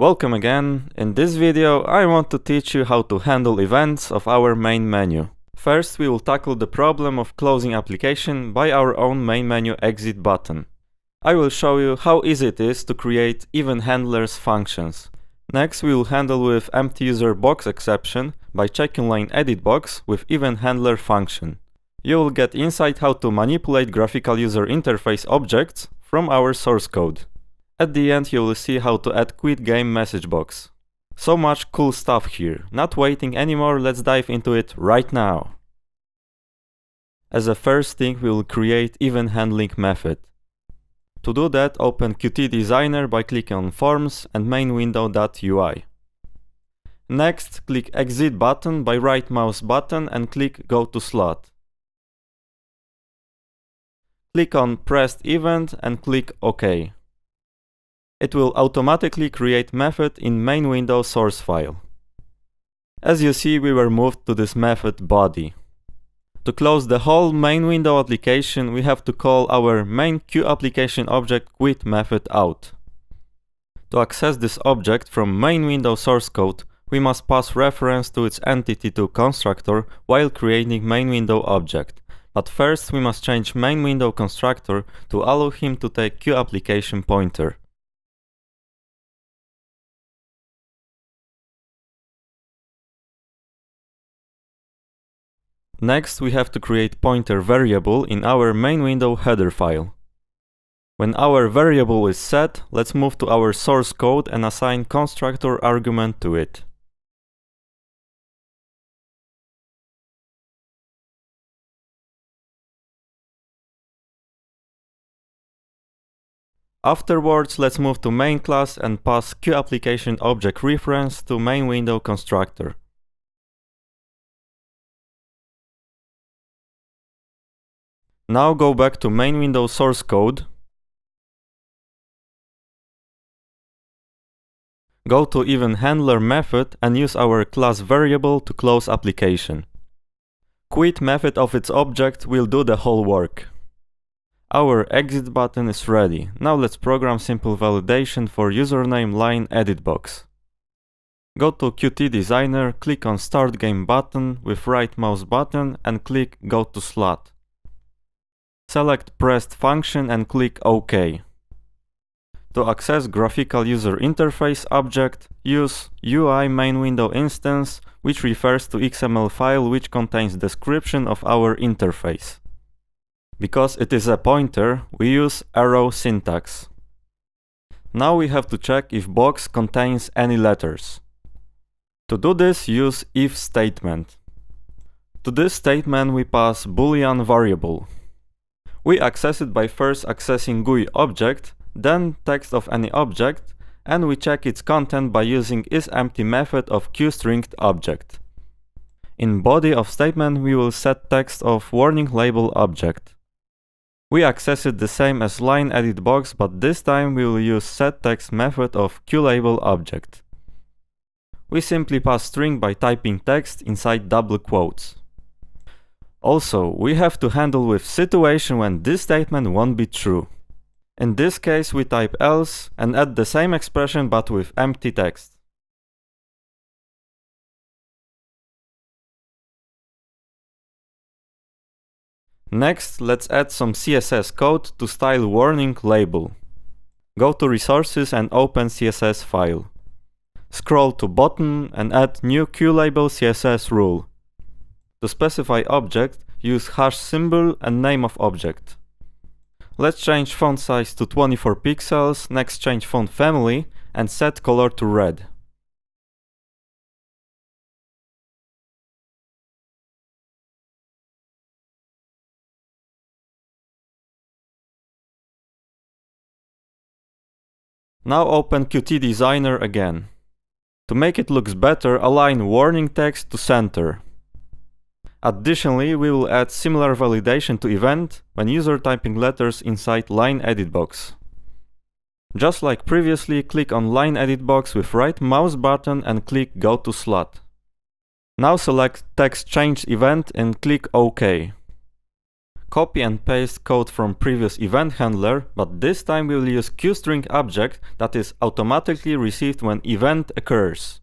Welcome again. In this video I want to teach you how to handle events of our main menu. First we will tackle the problem of closing application by our own main menu exit button. I will show you how easy it is to create event handlers functions. Next we will handle with empty user box exception by checking line edit box with event handler function. You will get insight how to manipulate graphical user interface objects from our source code. At the end you will see how to add quit game message box. So much cool stuff here. Not waiting anymore, let's dive into it right now. As a first thing we will create event handling method. To do that, open Qt Designer by clicking on Forms and main window.ui. Next, click Exit button by right mouse button and click Go to Slot. Click on Pressed Event and click OK. It will automatically create method in main window source file. As you see, we were moved to this method body. To close the whole main window application, we have to call our main QApplication object quit method out. To access this object from main window source code, we must pass reference to its entity to constructor while creating main window object. But first we must change main window constructor to allow him to take QApplication pointer. Next, we have to create pointer variable in our main window header file. When our variable is set, let's move to our source code and assign constructor argument to it. Afterwards, let's move to main class and pass QApplication object reference to main window constructor. Now go back to main window source code. Go to event handler method and use our class variable to close application. Quit method of its object will do the whole work. Our exit button is ready. Now let's program simple validation for username line edit box. Go to Qt Designer, click on Start Game button with right mouse button and click Go to Slot. Select Pressed Function and click OK. To access graphical user interface object, use UI main window instance, which refers to XML file which contains description of our interface. Because it is a pointer, we use arrow syntax. Now we have to check if box contains any letters. To do this, use if statement. To this statement we pass boolean variable. We access it by first accessing GUI object, then text of any object, and we check its content by using isEmpty method of QStringed object. In body of statement we will set text of warning label object. We access it the same as line edit box, but this time we will use setText method of QLabel object. We simply pass string by typing text inside double quotes. Also, we have to handle with situation when this statement won't be true. In this case we type else and add the same expression but with empty text. Next, let's add some CSS code to style warning label. Go to resources and open CSS file. Scroll to bottom and add new QLabel CSS rule. To specify object, use hash symbol and name of object. Let's change font size to 24 pixels, next change font family and set color to red. Now open Qt Designer again. To make it look better, align warning text to center. Additionally, we will add similar validation to event when user typing letters inside line edit box. Just like previously, click on line edit box with right mouse button and click Go to Slot. Now select text change event and click OK. copy and paste code from previous event handler, but this time we will use QString object that is automatically received when event occurs.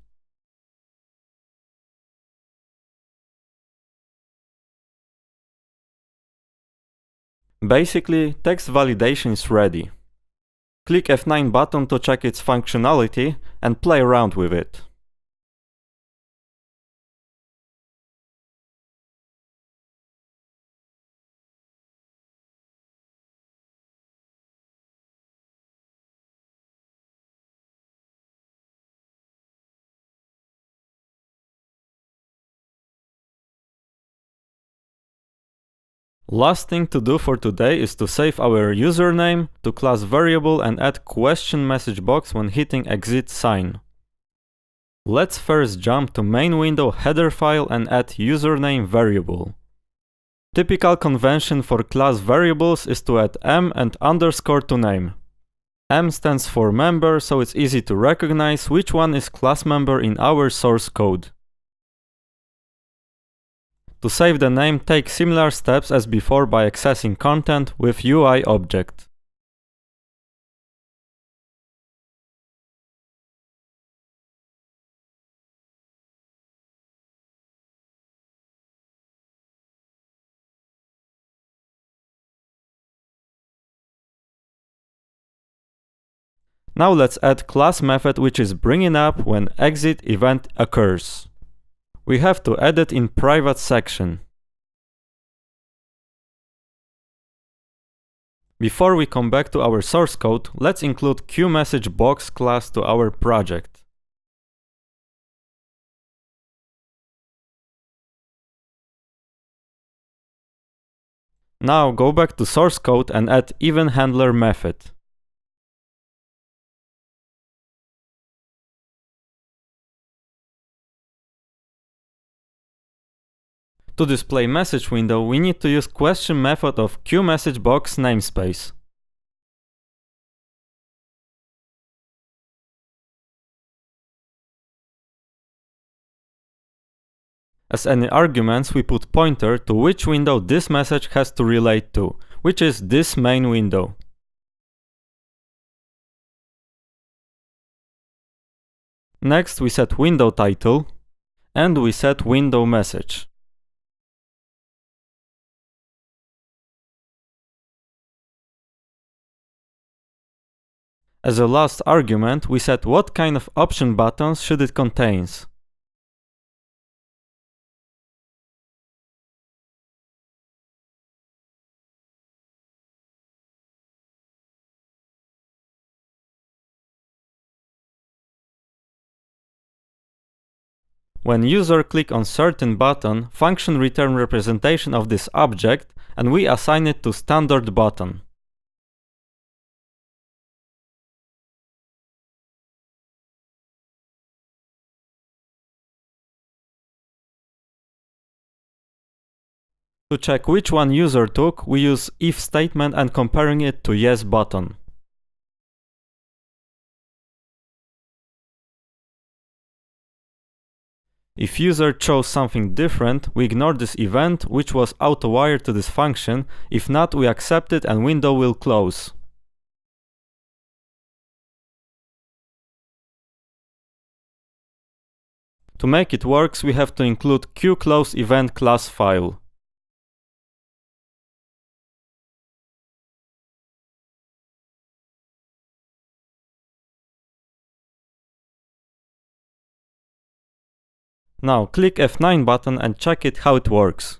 Basically, text validation is ready. Click F9 button to check its functionality and play around with it. Last thing to do for today is to save our username to class variable and add question message box when hitting exit sign. Let's first jump to main window header file and add username variable. Typical convention for class variables is to add m and underscore to name. M stands for member, so it's easy to recognize which one is class member in our source code. To save the name, take similar steps as before by accessing content with UI object. Now let's add class method which is bringing up when exit event occurs. We have to add it in private section. Before we come back to our source code, let's include QMessageBox class to our project. Now go back to source code and add event handler method. To display message window, we need to use question method of QMessageBox namespace. As any arguments, we put pointer to which window this message has to relate to, which is this main window. Next, we set window title and we set window message. As a last argument, we set what kind of option buttons should it contains. When user click on certain button, function return representation of this object and we assign it to standard button. To check which one user took, we use if statement and comparing it to yes button. If user chose something different, we ignore this event, which was auto-wired to this function. If not, we accept it and window will close. To make it work, we have to include QCloseEvent class file. Now click F9 button and check it how it works.